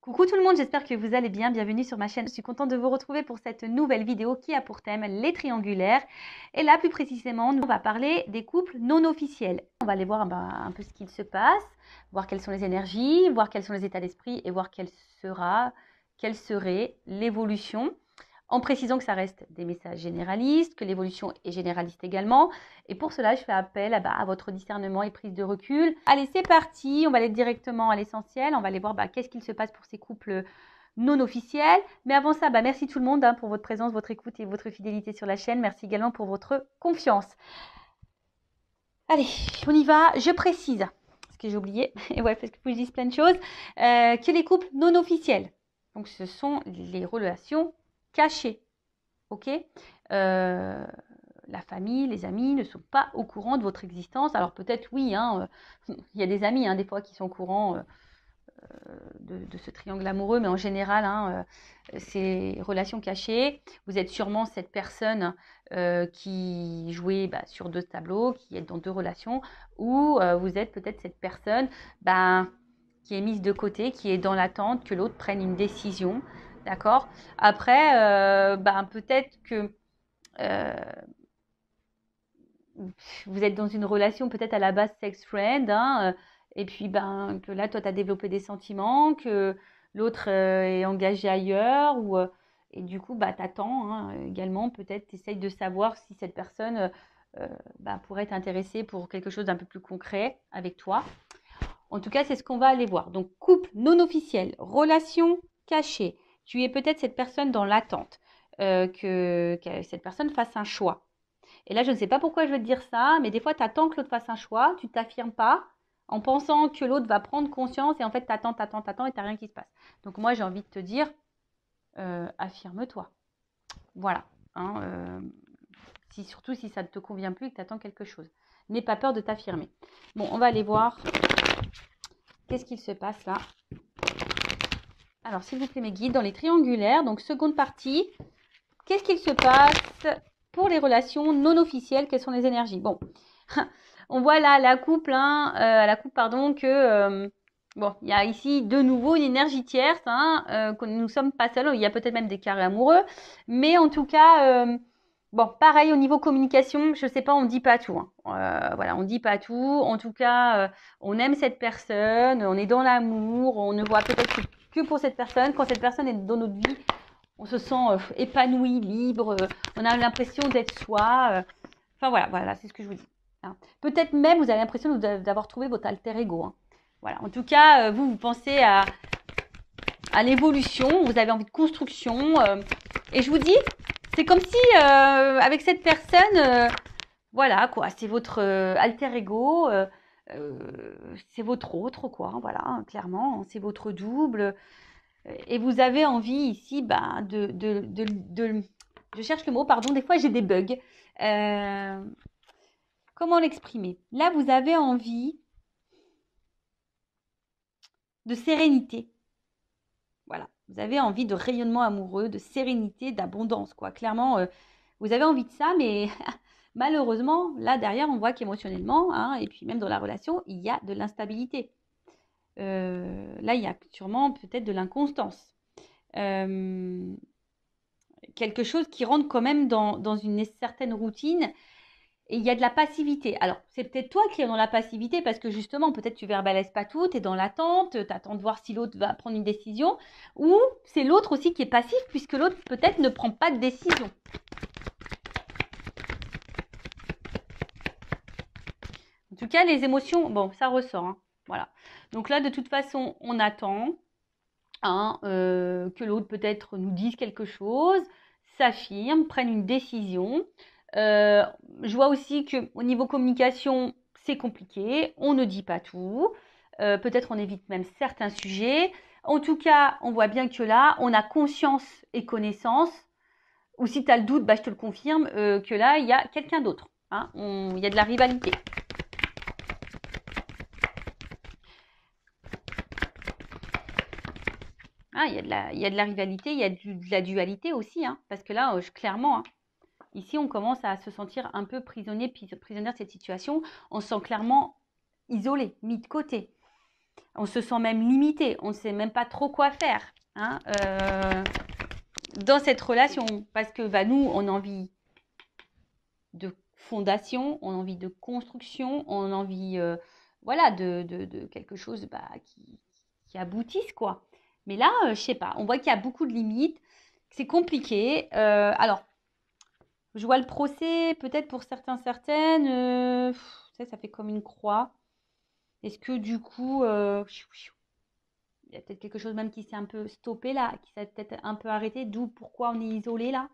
Coucou tout le monde, j'espère que vous allez bien. Bienvenue sur ma chaîne. Je suis contente de vous retrouver pour cette nouvelle vidéo qui a pour thème les triangulaires. Et là, plus précisément, on va parler des couples non officiels. On va aller voir un peu ce qu'il se passe, voir quelles sont les énergies, voir quels sont les états d'esprit et voir quelle serait l'évolution. En précisant que ça reste des messages généralistes, que l'évolution est généraliste également. Et pour cela, je fais appel à votre discernement et prise de recul. Allez, c'est parti. On va aller directement à l'essentiel. On va aller voir qu'est-ce qu'il se passe pour ces couples non officiels. Mais avant ça, merci tout le monde pour votre présence, votre écoute et votre fidélité sur la chaîne. Merci également pour votre confiance. Allez, on y va. Je précise, parce que j'ai oublié, et ouais, parce que je dis plein de choses, que les couples non officiels, donc ce sont les relations cachées, ok, la famille, les amis ne sont pas au courant de votre existence. Alors peut-être oui, il y a des amis des fois qui sont au courant de ce triangle amoureux, mais en général, ces relations cachées, vous êtes sûrement cette personne qui jouait sur deux tableaux, qui est dans deux relations, ou vous êtes peut-être cette personne qui est mise de côté, qui est dans l'attente que l'autre prenne une décision. D'accord. Après, peut-être que vous êtes dans une relation peut-être à la base sex friend, et puis que là, toi, tu as développé des sentiments, que l'autre est engagé ailleurs, et du coup, tu attends également, peut-être, tu essayes de savoir si cette personne pourrait t'intéresser pour quelque chose d'un peu plus concret avec toi. En tout cas, c'est ce qu'on va aller voir. Donc, couple non officiel, relation cachée. Tu es peut-être cette personne dans l'attente, que cette personne fasse un choix. Et là, je ne sais pas pourquoi je veux te dire ça, mais des fois, tu attends que l'autre fasse un choix, tu ne t'affirmes pas en pensant que l'autre va prendre conscience et en fait, tu attends et tu n'as rien qui se passe. Donc, moi, j'ai envie de te dire, affirme-toi. Voilà. Surtout si ça ne te convient plus et que tu attends quelque chose. N'aie pas peur de t'affirmer. Bon, on va aller voir qu'est-ce qu'il se passe là. Alors, s'il vous plaît, mes guides, dans les triangulaires, donc seconde partie, qu'est-ce qu'il se passe pour les relations non officielles? Quelles sont les énergies? Bon, on voit là la coupe, que il y a ici de nouveau une énergie tierce, que nous ne sommes pas seuls. Il y a peut-être même des carrés amoureux, mais en tout cas, pareil au niveau communication, je sais pas, on dit pas tout. On dit pas tout. En tout cas, on aime cette personne, on est dans l'amour, on ne voit peut-être que pour cette personne. Quand cette personne est dans notre vie, on se sent épanoui, libre, on a l'impression d'être soi. Voilà, c'est ce que je vous dis. Peut-être même vous avez l'impression d'avoir trouvé votre alter ego. Voilà, en tout cas, vous pensez à l'évolution, vous avez envie de construction. Et je vous dis, c'est comme si avec cette personne, voilà quoi, c'est votre alter ego, c'est votre autre quoi, clairement, c'est votre double. Et vous avez envie ici je cherche le mot, pardon, des fois j'ai des bugs. Comment l'exprimer? Là, vous avez envie de sérénité. Voilà, vous avez envie de rayonnement amoureux, de sérénité, d'abondance, quoi. Clairement, vous avez envie de ça, mais malheureusement, là derrière, on voit qu'émotionnellement, et puis même dans la relation, il y a de l'instabilité. Là, il y a sûrement peut-être de l'inconstance. Quelque chose qui rentre quand même dans une certaine routine. Et il y a de la passivité. Alors, c'est peut-être toi qui es dans la passivité parce que justement, peut-être tu verbalises pas tout, tu es dans l'attente, tu attends de voir si l'autre va prendre une décision. Ou c'est l'autre aussi qui est passif puisque l'autre peut-être ne prend pas de décision. En tout cas, les émotions, ça ressort. Voilà. Donc là, de toute façon, on attend que l'autre peut-être nous dise quelque chose, s'affirme, prenne une décision. Je vois aussi qu'au niveau communication, c'est compliqué. On ne dit pas tout. Peut-être on évite même certains sujets. En tout cas, on voit bien que là, on a conscience et connaissance. Ou si tu as le doute, je te le confirme, que là, il y a quelqu'un d'autre. Il y a de la rivalité. Il y a de la rivalité, il y a de la dualité aussi. Parce que là, clairement... Ici, on commence à se sentir un peu prisonnière de cette situation. On se sent clairement isolé, mis de côté. On se sent même limité. On ne sait même pas trop quoi faire hein, dans cette relation. Parce que bah, nous, on a envie de fondation, on a envie de construction, on a envie voilà, de quelque chose bah, qui aboutisse, quoi. Mais là, je sais pas, on voit qu'il y a beaucoup de limites, c'est compliqué. Alors, je vois le procès, peut-être pour certains, certaines, ça fait comme une croix. Est-ce que du coup, il y a peut-être quelque chose même qui s'est un peu stoppé là, qui s'est peut-être un peu arrêté, d'où pourquoi on est isolé là.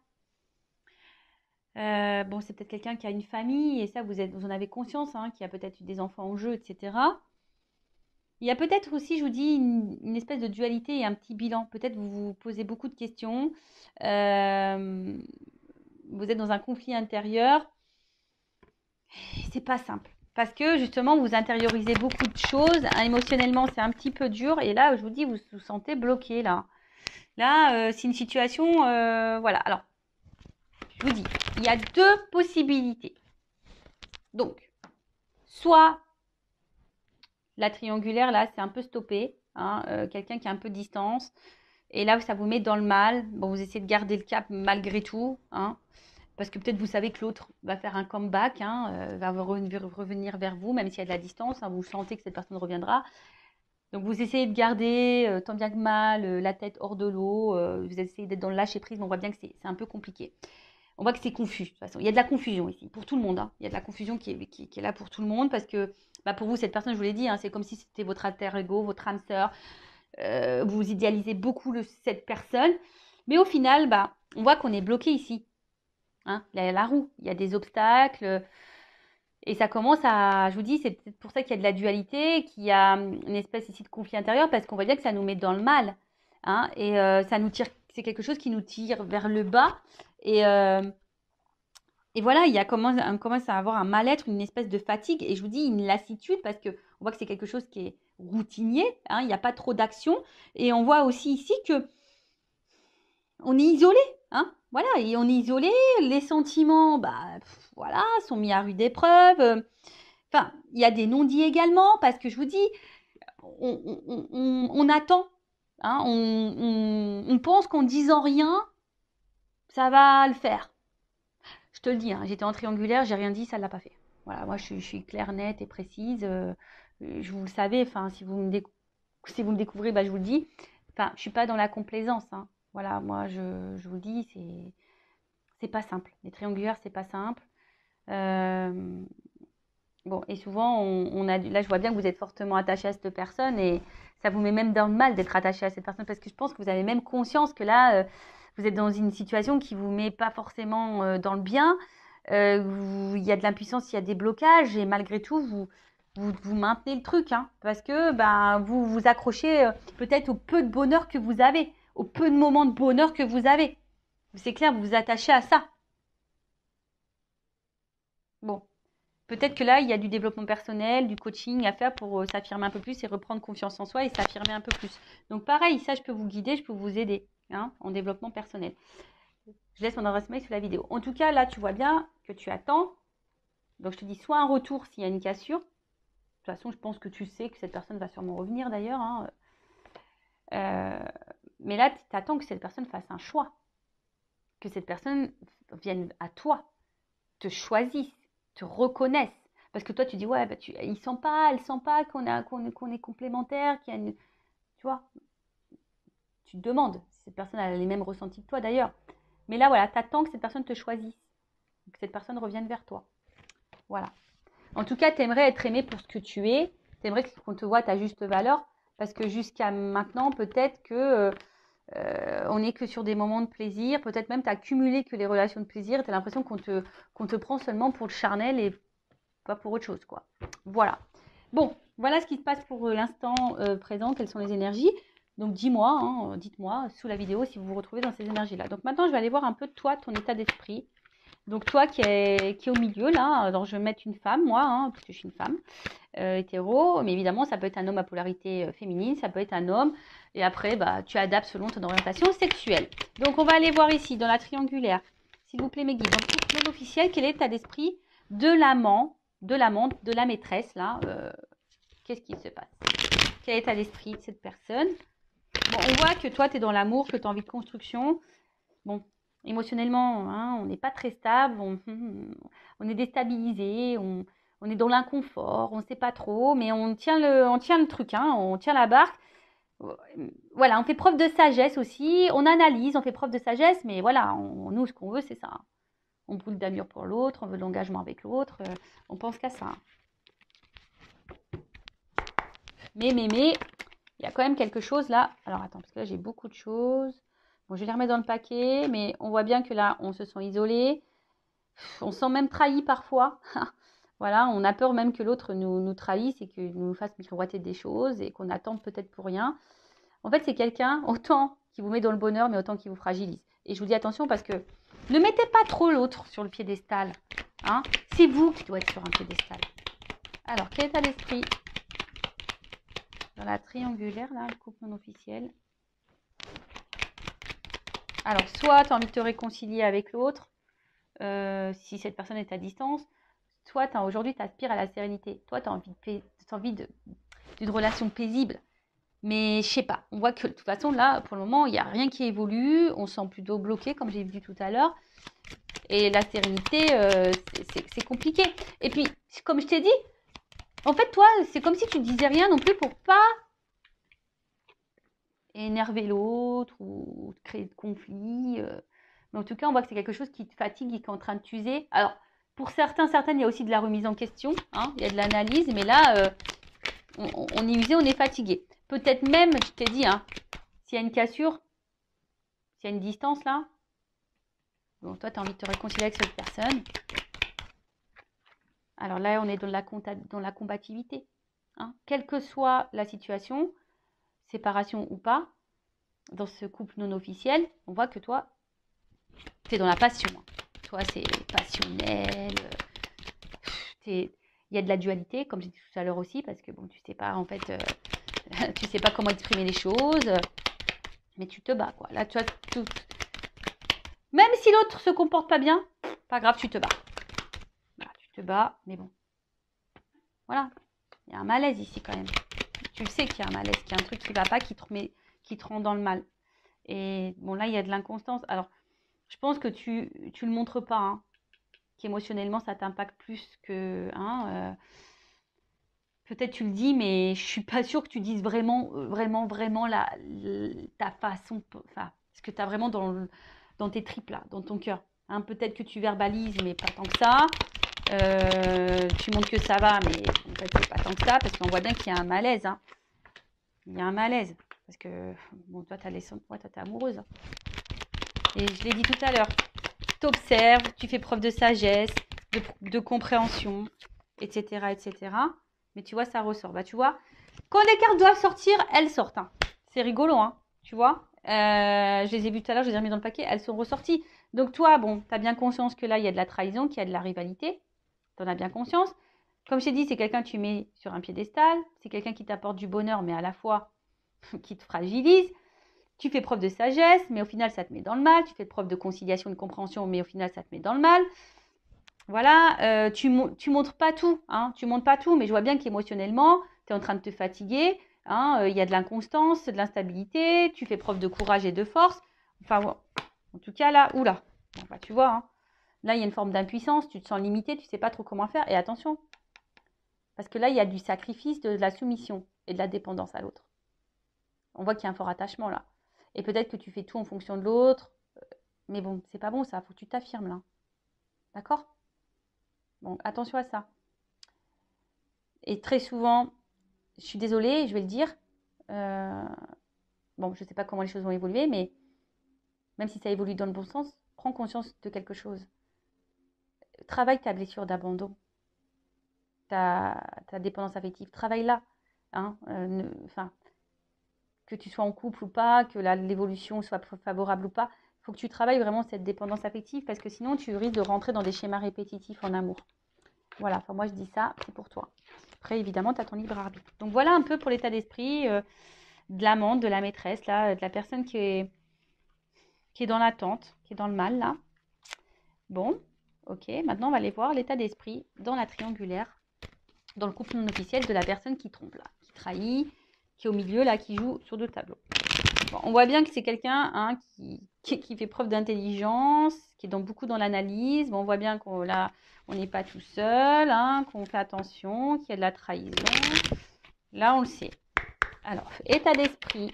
Bon, c'est peut-être quelqu'un qui a une famille, et ça, vous en avez conscience, hein, qui a peut-être eu des enfants en jeu, etc. Il y a peut-être aussi, je vous dis, une espèce de dualité et un petit bilan. Peut-être vous vous posez beaucoup de questions. Euh, vous êtes dans un conflit intérieur. C'est pas simple. Parce que justement, vous intériorisez beaucoup de choses. Hein, émotionnellement, c'est un petit peu dur. Et là, je vous dis, vous vous sentez bloqué là. Là, c'est une situation. Voilà. Alors, je vous dis, il y a deux possibilités. Donc, soit la triangulaire, là, c'est un peu stoppé. Hein, quelqu'un qui a un peu de distance. Et là, ça vous met dans le mal. Bon, vous essayez de garder le cap malgré tout. Hein, parce que peut-être vous savez que l'autre va faire un comeback, hein, va revenir vers vous, même s'il y a de la distance. Hein, vous sentez que cette personne reviendra. Donc, vous essayez de garder, tant bien que mal, la tête hors de l'eau. Vous essayez d'être dans le lâcher-prise, mais on voit bien que c'est un peu compliqué. On voit que c'est confus, de toute façon. Il y a de la confusion ici, pour tout le monde. Hein. Il y a de la confusion qui est là pour tout le monde, parce que bah, pour vous, cette personne, je vous l'ai dit, hein, c'est comme si c'était votre alter ego, votre âme sœur. Vous idéalisez beaucoup cette personne. Mais au final, bah, on voit qu'on est bloqué ici. Hein, il y a la roue, il y a des obstacles. Et ça commence à, je vous dis, c'est peut-être pour ça qu'il y a de la dualité, qu'il y a une espèce ici de conflit intérieur, parce qu'on voit bien que ça nous met dans le mal. Hein, et ça nous tire, c'est quelque chose qui nous tire vers le bas. Et voilà, on commence à avoir un mal-être, une espèce de fatigue, et je vous dis une lassitude, parce qu'on voit que c'est quelque chose qui est routinier, hein, il n'y a pas trop d'action. Et on voit aussi ici que on est isolé. Hein, voilà, et on est isolé, les sentiments, bah, voilà, sont mis à rude épreuve. Enfin, il y a des non-dits également, parce que je vous dis, on attend. Hein, on pense qu'en disant rien, ça va le faire. Je te le dis, hein, j'étais en triangulaire, j'ai rien dit, ça ne l'a pas fait. Voilà, moi je suis claire, nette et précise. Je vous le savez, enfin, si vous me découvrez, bah, je vous le dis. Enfin, je ne suis pas dans la complaisance. Hein. Voilà, moi je vous le dis, c'est pas simple. Les triangulaires, c'est pas simple. Bon, et souvent, là, je vois bien que vous êtes fortement attaché à cette personne et ça vous met même dans le mal d'être attaché à cette personne parce que je pense que vous avez même conscience que là, vous êtes dans une situation qui vous met pas forcément dans le bien. Il y a de l'impuissance, il y a des blocages et malgré tout, vous maintenez le truc hein, parce que ben, vous vous accrochez peut-être au peu de bonheur que vous avez, au peu de moments de bonheur que vous avez. C'est clair, vous vous attachez à ça. Bon. Peut-être que là, il y a du développement personnel, du coaching à faire pour s'affirmer un peu plus et reprendre confiance en soi et s'affirmer un peu plus. Donc pareil, ça, je peux vous guider, je peux vous aider hein, en développement personnel. Je laisse mon adresse mail sous la vidéo. En tout cas, là, tu vois bien que tu attends. Donc je te dis soit un retour s'il y a une cassure. De toute façon, je pense que tu sais que cette personne va sûrement revenir d'ailleurs. Hein. Mais là, tu attends que cette personne fasse un choix. Que cette personne vienne à toi, te choisisse, te reconnaisse. Parce que toi, tu dis, ouais, bah, elle sent pas qu'on est complémentaires, qu'il y a une. Tu vois, tu te demandes si cette personne a les mêmes ressentis que toi d'ailleurs. Mais là, voilà, tu attends que cette personne te choisisse, que cette personne revienne vers toi. Voilà. En tout cas, tu aimerais être aimé pour ce que tu es. Tu aimerais qu'on te voit à ta juste valeur. Parce que jusqu'à maintenant, peut-être que on n'est que sur des moments de plaisir. Peut-être même tu as cumulé que les relations de plaisir. Tu as l'impression qu'on te prend seulement pour le charnel et pas pour autre chose, quoi. Voilà. Bon, voilà ce qui se passe pour l'instant présent. Quelles sont les énergies? Donc, dis-moi, hein, dites-moi sous la vidéo si vous vous retrouvez dans ces énergies-là. Donc, maintenant, je vais aller voir un peu toi, ton état d'esprit. Donc, toi qui est au milieu, là, alors je vais mettre une femme, moi, hein, parce que je suis une femme hétéro. Mais évidemment, ça peut être un homme à polarité féminine, ça peut être un homme. Et après, bah, tu adaptes selon ton orientation sexuelle. Donc, on va aller voir ici, dans la triangulaire. S'il vous plaît, mes guides. Donc, pour l'officiel, quel est l'état d'esprit de l'amant, de l'amante, de la maîtresse, là, qu'est-ce qui se passe? Quel état d'esprit de cette personne? Bon, on voit que toi, tu es dans l'amour, que tu as envie de construction. Bon, émotionnellement, hein, on n'est pas très stable, on est déstabilisé, on est dans l'inconfort, on ne sait pas trop, mais on tient le truc, hein, on tient la barque. Voilà, on fait preuve de sagesse aussi, on analyse, on fait preuve de sagesse, mais voilà, nous, ce qu'on veut, c'est ça. Hein. On brûle d'amour pour l'autre, on veut de l'engagement avec l'autre, on pense qu'à ça. Hein. Mais, il y a quand même quelque chose là. Alors, attends, parce que là, j'ai beaucoup de choses. Bon, je vais les remettre dans le paquet, mais on voit bien que là, on se sent isolé. On se sent même trahi parfois. Voilà, on a peur même que l'autre nous trahisse et qu'il nous fasse miroiter des choses et qu'on attende peut-être pour rien. En fait, c'est quelqu'un, autant qui vous met dans le bonheur, mais autant qui vous fragilise. Et je vous dis attention parce que ne mettez pas trop l'autre sur le piédestal. Hein. C'est vous qui doit être sur un piédestal. Alors, quel état d'esprit dans la triangulaire, là, le couple non officiel? Alors, soit tu as envie de te réconcilier avec l'autre, si cette personne est à distance, soit aujourd'hui, tu aspires à la sérénité. Toi, tu as envie d'une relation paisible. Mais je sais pas, on voit que de toute façon, là, pour le moment, il n'y a rien qui évolue. On se sent plutôt bloqué, comme j'ai dit tout à l'heure. Et la sérénité, c'est compliqué. Et puis, comme je t'ai dit, en fait, toi, c'est comme si tu ne disais rien non plus pour pas énerver l'autre ou créer de conflits. Mais en tout cas, on voit que c'est quelque chose qui te fatigue et qui est en train de t'user. Alors, pour certaines, il y a aussi de la remise en question. Hein, il y a de l'analyse, mais là, on est usé, on est fatigué. Peut-être même, je t'ai dit, hein, s'il y a une cassure, s'il y a une distance là, bon, toi, tu as envie de te réconcilier avec cette personne. Alors là, on est dans la combativité. Hein. Quelle que soit la situation, séparation ou pas, dans ce couple non officiel, on voit que toi, tu es dans la passion. Hein. Toi, c'est passionnel. Il y a de la dualité, comme j'ai dit tout à l'heure aussi, parce que bon, tu sais pas, en fait, tu sais pas comment exprimer les choses, mais tu te bats, quoi. Là, tu as tout. Même si l'autre se comporte pas bien, pas grave, tu te bats. Voilà, tu te bats, mais bon. Voilà. Il y a un malaise ici, quand même. Tu le sais qu'il y a un malaise, qu'il y a un truc qui va pas, qui te rend dans le mal. Et bon, là, il y a de l'inconstance. Alors, je pense que tu le montres pas, hein, qu'émotionnellement, ça t'impacte plus que... Hein, peut-être tu le dis, mais je suis pas sûre que tu dises vraiment ta façon... Enfin, ce que tu as vraiment dans tes tripes, là, dans ton cœur. Hein, peut-être que tu verbalises, mais pas tant que ça. Tu montres que ça va, mais en fait, c'est pas tant que ça, parce qu'on voit bien qu'il y a un malaise. Hein. Il y a un malaise. Parce que, bon, toi, t'es amoureuse. Hein. Et je l'ai dit tout à l'heure. Tu observes, tu fais preuve de sagesse, de compréhension, etc., etc. Mais tu vois, ça ressort. Bah, tu vois, quand les cartes doivent sortir, elles sortent. Hein. C'est rigolo, hein, tu vois. Je les ai vues tout à l'heure, je les ai remis dans le paquet, elles sont ressorties. Donc toi, bon, tu as bien conscience que là, il y a de la trahison, qu'il y a de la rivalité. Tu en as bien conscience. Comme je t'ai dit, c'est quelqu'un que tu mets sur un piédestal. C'est quelqu'un qui t'apporte du bonheur, mais à la fois qui te fragilise. Tu fais preuve de sagesse, mais au final, ça te met dans le mal. Tu fais preuve de conciliation, de compréhension, mais au final, ça te met dans le mal. Voilà, tu montres pas tout. Hein, tu montres pas tout, mais je vois bien qu'émotionnellement, tu es en train de te fatiguer. Hein, y a de l'inconstance, de l'instabilité. Tu fais preuve de courage et de force. Enfin, en tout cas, là, oula. Enfin, tu vois, hein, là, il y a une forme d'impuissance. Tu te sens limité, tu ne sais pas trop comment faire. Et attention, parce que là, il y a du sacrifice, de la soumission et de la dépendance à l'autre. On voit qu'il y a un fort attachement là. Et peut-être que tu fais tout en fonction de l'autre. Mais bon, c'est pas bon ça. Il faut que tu t'affirmes là. D'accord? Donc, attention à ça. Et très souvent, je suis désolée, je vais le dire. Bon, je ne sais pas comment les choses vont évoluer, mais même si ça évolue dans le bon sens, prends conscience de quelque chose. Travaille ta blessure d'abandon. Ta dépendance affective. Travaille-la. Hein, que tu sois en couple ou pas, que l'évolution soit favorable ou pas, il faut que tu travailles vraiment cette dépendance affective parce que sinon tu risques de rentrer dans des schémas répétitifs en amour. Voilà, enfin moi je dis ça, c'est pour toi. Après évidemment, tu as ton libre arbitre. Donc voilà un peu pour l'état d'esprit de l'amante, de la maîtresse, là, de la personne qui est dans l'attente, qui est dans le mal là. Bon, ok, maintenant on va aller voir l'état d'esprit dans la triangulaire, dans le couple non officiel de la personne qui trompe là, qui trahit, qui est au milieu, là, qui joue sur 2 tableaux. Bon, on voit bien que c'est quelqu'un hein, qui fait preuve d'intelligence, qui est beaucoup dans l'analyse. Bon, on voit bien qu'on on n'est pas tout seul, hein, qu'on fait attention, qu'il y a de la trahison. Là, on le sait. Alors, état d'esprit.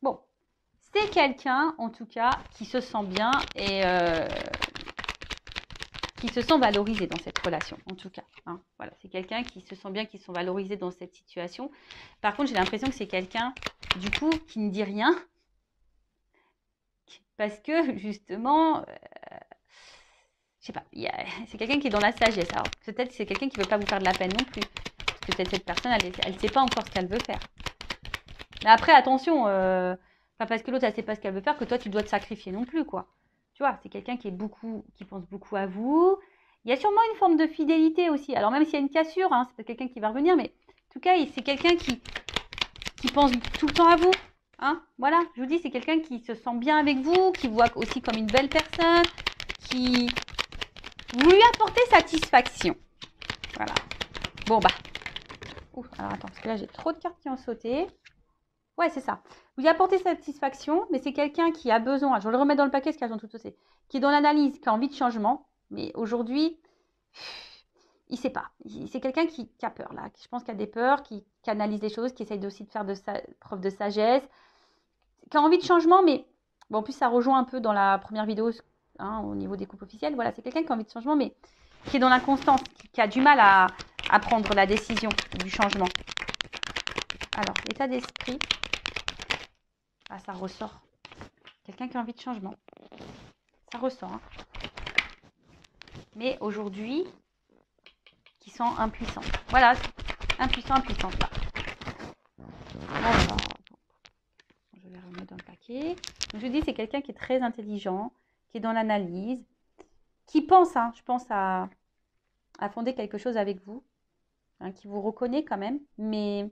Bon, c'est quelqu'un, en tout cas, qui se sent bien et qui se sent valorisé dans cette relation, en tout cas. Hein. Voilà, c'est quelqu'un qui se sent bien, qui se sent valorisé dans cette situation. Par contre, j'ai l'impression que c'est quelqu'un, du coup, qui ne dit rien. Parce que, justement, je sais pas, c'est quelqu'un qui est dans la sagesse. Alors, peut-être que c'est quelqu'un qui ne veut pas vous faire de la peine non plus. Parce que peut-être cette personne, elle ne sait pas encore ce qu'elle veut faire. Mais après, attention, pas parce que l'autre, elle ne sait pas ce qu'elle veut faire que toi, tu dois te sacrifier non plus, quoi. Tu vois, c'est quelqu'un qui pense beaucoup à vous. Il y a sûrement une forme de fidélité aussi. Alors, même s'il y a une cassure, hein, c'est peut-être quelqu'un qui va revenir, mais en tout cas, c'est quelqu'un qui pense tout le temps à vous. Hein, voilà, je vous dis, c'est quelqu'un qui se sent bien avec vous, qui vous voit aussi comme une belle personne, qui vous lui apportez satisfaction. Voilà. Bon, bah. Ouh, alors attends, parce que là, j'ai trop de cartes qui ont sauté. Ouais, c'est ça. Vous lui apportez satisfaction, mais c'est quelqu'un qui a besoin, je vais le remettre dans le paquet, parce qu'elles ont toutes sauté, qui est dans l'analyse, qui a envie de changement, mais aujourd'hui, il ne sait pas. C'est quelqu'un qui a peur, là. Je pense qu'il a des peurs, qui analyse les choses, qui essaye aussi de faire preuve de sagesse, qui a envie de changement, mais bon, en plus, ça rejoint un peu dans la première vidéo hein, au niveau des couples officiels. Voilà, c'est quelqu'un qui a envie de changement, mais qui est dans l'inconstance, qui a du mal à prendre la décision du changement. Alors, l'état d'esprit. Ah, ça ressort. Quelqu'un qui a envie de changement. Ça ressort. Hein. Mais aujourd'hui, qui sent impuissant. Voilà, impuissant, impuissante là. Alors, je vais remettre dans le paquet. Donc, je vous dis, c'est quelqu'un qui est très intelligent, qui est dans l'analyse, qui pense, hein, je pense, à fonder quelque chose avec vous, hein, qui vous reconnaît quand même. Mais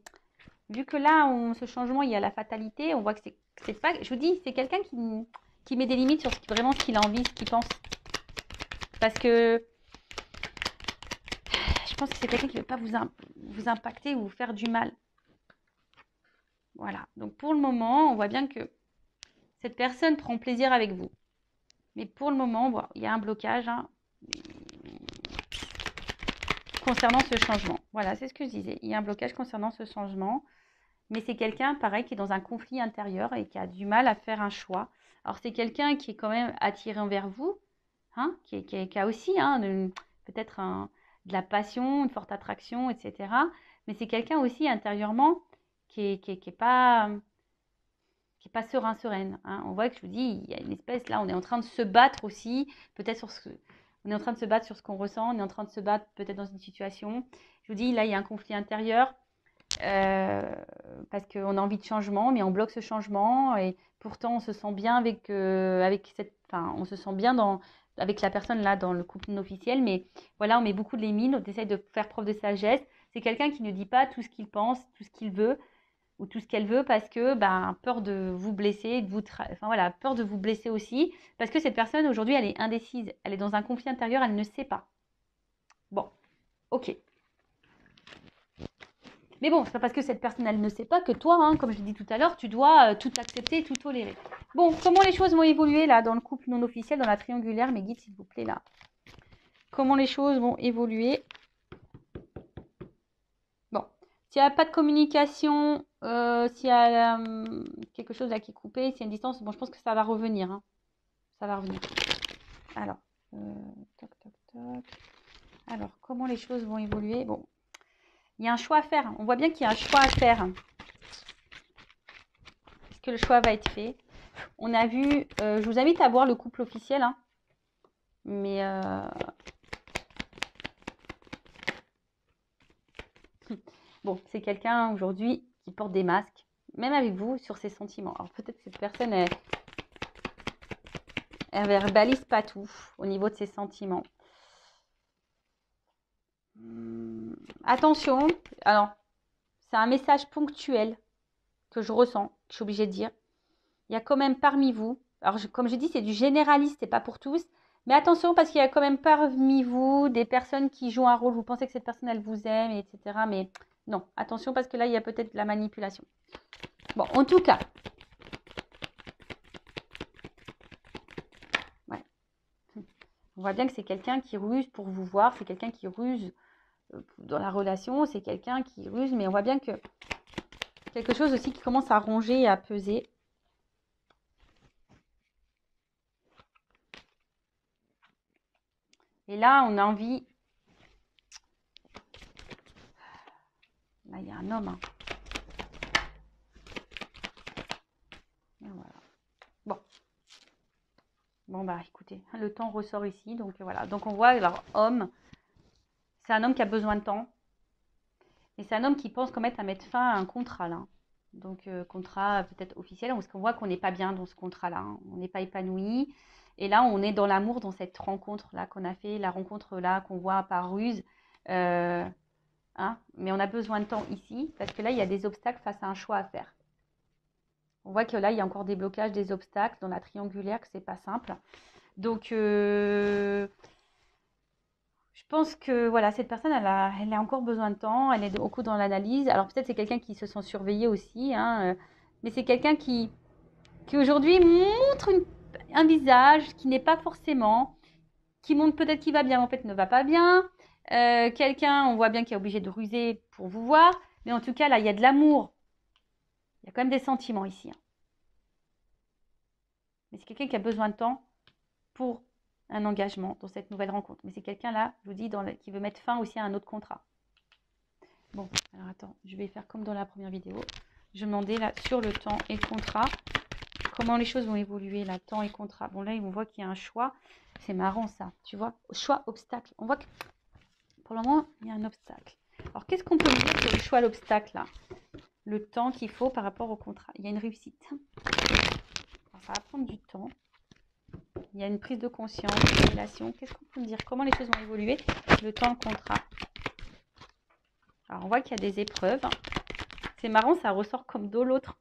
vu que là, ce changement, il y a la fatalité, on voit que c'est pas... Je vous dis, c'est quelqu'un qui met des limites sur vraiment ce qu'il a envie, ce qu'il pense. Parce que je pense que c'est quelqu'un qui ne veut pas vous impacter ou vous faire du mal. Voilà. Donc, pour le moment, on voit bien que cette personne prend plaisir avec vous. Mais pour le moment, bon, il y a un blocage hein, concernant ce changement. Voilà, c'est ce que je disais. Il y a un blocage concernant ce changement. Mais c'est quelqu'un, pareil, qui est dans un conflit intérieur et qui a du mal à faire un choix. Alors, c'est quelqu'un qui est quand même attiré envers vous, hein, qui a aussi hein, peut-être de la passion, une forte attraction, etc. Mais c'est quelqu'un aussi intérieurement qui est pas sereine. Hein. On voit que je vous dis, il y a une espèce, là, on est en train de se battre aussi, peut-être on est en train de se battre sur ce qu'on ressent, on est en train de se battre peut-être dans une situation. Je vous dis, là, il y a un conflit intérieur. Parce qu'on a envie de changement, mais on bloque ce changement et pourtant on se sent bien avec on se sent bien avec la personne là dans le couple non officiel, mais voilà, on met beaucoup de limites, on essaye de faire preuve de sagesse. C'est quelqu'un qui ne dit pas tout ce qu'il pense, tout ce qu'il veut ou tout ce qu'elle veut parce que peur de vous blesser, peur de vous blesser aussi, parce que cette personne aujourd'hui elle est indécise, elle est dans un conflit intérieur, elle ne sait pas. Bon, ok. Mais bon, c'est pas parce que cette personne, elle ne sait pas que toi, hein, comme je l'ai dit tout à l'heure, tu dois tout accepter et tout tolérer. Bon, comment les choses vont évoluer là dans le couple non officiel, dans la triangulaire, mes guides, s'il vous plaît, là. Comment les choses vont évoluer? Bon, s'il n'y a pas de communication, s'il y a quelque chose là qui est coupé, s'il y a une distance, bon, je pense que ça va revenir. Hein. Ça va revenir. Alors, toc, toc, toc. Alors, comment les choses vont évoluer? Bon. Il y a un choix à faire. On voit bien qu'il y a un choix à faire. Est-ce que le choix va être fait? On a vu... je vous invite à voir le couple officiel. Hein. Mais... bon, c'est quelqu'un aujourd'hui qui porte des masques. Même avec vous, sur ses sentiments. Alors peut-être que cette personne, elle verbalise pas tout au niveau de ses sentiments. Attention, alors, c'est un message ponctuel que je ressens, que je suis obligée de dire. Il y a quand même parmi vous, alors comme je dis, c'est du généraliste, c'est pas pour tous, Mais attention, parce qu'il y a quand même parmi vous des personnes qui jouent un rôle. Vous pensez que cette personne, elle vous aime, etc. Mais non, attention, parce que là, il y a peut-être de la manipulation. Bon, en tout cas. Ouais. On voit bien que c'est quelqu'un qui ruse pour vous voir. C'est quelqu'un qui ruse dans la relation. C'est quelqu'un qui ruse. Mais on voit bien que quelque chose aussi qui commence à ronger et à peser. Et là, on a envie... Là, il y a un homme. Hein. Et voilà. Bon. Bon, bah, écoutez, le temps ressort ici. Donc, voilà. Donc, on voit, alors, homme, c'est un homme qui a besoin de temps. Et c'est un homme qui pense qu'en à mettre fin à un contrat, là. Donc, contrat peut-être officiel, parce qu'on voit qu'on n'est pas bien dans ce contrat-là. Hein. On n'est pas épanoui. Et là, on est dans l'amour, dans cette rencontre-là qu'on a fait, la rencontre-là qu'on voit par ruse. Hein, mais on a besoin de temps ici, parce que là, il y a des obstacles face à un choix à faire. On voit que là, il y a encore des blocages, des obstacles dans la triangulaire, que c'est pas simple. Donc, je pense que voilà, cette personne, elle a encore besoin de temps, elle est beaucoup dans l'analyse. Alors, peut-être c'est quelqu'un qui se sent surveillé aussi, hein, mais c'est quelqu'un qui aujourd'hui montre un visage qui n'est pas forcément, qui montre peut-être qu'il va bien, mais en fait ne va pas bien. Quelqu'un, on voit bien qu'il est obligé de ruser pour vous voir, mais en tout cas, là, il y a de l'amour. Il y a quand même des sentiments ici. Hein. Mais c'est quelqu'un qui a besoin de temps pour un engagement dans cette nouvelle rencontre. Mais c'est quelqu'un là, je vous dis, qui veut mettre fin aussi à un autre contrat. Bon, alors attends, je vais faire comme dans la première vidéo. Je vais demander là sur le temps et le contrat, comment les choses vont évoluer là, temps et contrat. Bon là, on voit qu'il y a un choix. C'est marrant ça, tu vois. Choix, obstacle. On voit que pour le moment, il y a un obstacle. Alors, qu'est-ce qu'on peut dire sur le choix, l'obstacle là? Le temps qu'il faut par rapport au contrat. Il y a une réussite. Alors, ça va prendre du temps. Il y a une prise de conscience, une relation. Qu'est-ce qu'on peut me dire? Comment les choses vont évoluer? Le temps, le contrat. Alors, on voit qu'il y a des épreuves. C'est marrant, ça ressort comme de l'autre.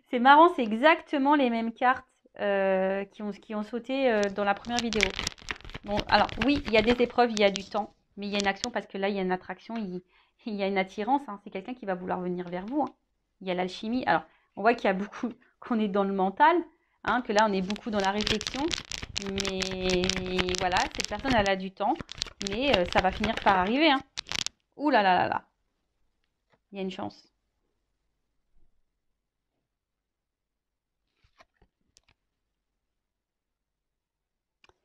C'est marrant, c'est exactement les mêmes cartes qui ont sauté dans la première vidéo. Bon, alors, oui, il y a des épreuves, il y a du temps. Mais il y a une action parce que là, il y a une attraction, il y a une attirance. Hein. C'est quelqu'un qui va vouloir venir vers vous. Hein. Il y a l'alchimie. Alors, on voit qu'il y a beaucoup, qu'on est dans le mental. Hein, que là, on est beaucoup dans la réflexion. Mais voilà, cette personne, elle a du temps. Mais ça va finir par arriver. Hein. Ouh là là là là. Il y a une chance.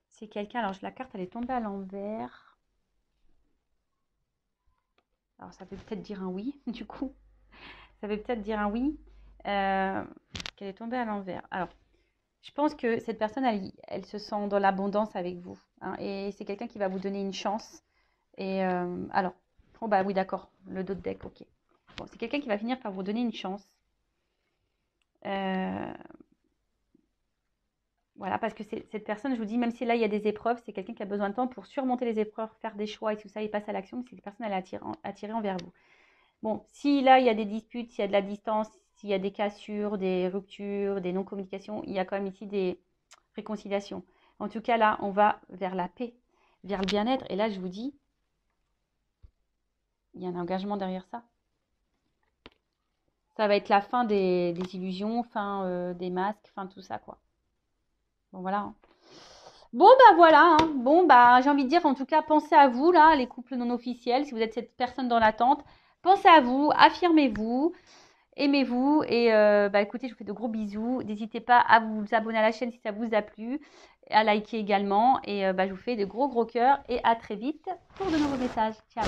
C'est quelqu'un, alors la carte, elle est tombée à l'envers. Alors, ça veut peut-être dire un oui, du coup. Ça veut peut-être dire un oui. Qu'elle est tombée à l'envers. Alors, je pense que cette personne, elle se sent dans l'abondance avec vous. Hein, et c'est quelqu'un qui va vous donner une chance. Et alors, oh bah oui, d'accord. Le dos de deck, ok. Bon, c'est quelqu'un qui va finir par vous donner une chance. Voilà, parce que cette personne, je vous dis, même si là, il y a des épreuves, c'est quelqu'un qui a besoin de temps pour surmonter les épreuves, faire des choix et tout ça, et passe à l'action. Mais cette personne, elle est attirée envers vous. Bon, si là, il y a des disputes, s'il y a de la distance, s'il y a des cassures, des ruptures, des non-communications, il y a quand même ici des réconciliations. En tout cas, là, on va vers la paix, vers le bien-être. Et là, je vous dis, il y a un engagement derrière ça. Ça va être la fin des illusions, fin des masques, fin tout ça, quoi. Bon, voilà. Hein. Bon, bah voilà. Hein. Bon, bah j'ai envie de dire, en tout cas, pensez à vous, là, les couples non officiels. Si vous êtes cette personne dans l'attente, pensez à vous, affirmez-vous. Aimez-vous et bah écoutez, je vous fais de gros bisous. N'hésitez pas à vous abonner à la chaîne si ça vous a plu, à liker également et bah, je vous fais de gros cœurs et à très vite pour de nouveaux messages. Ciao.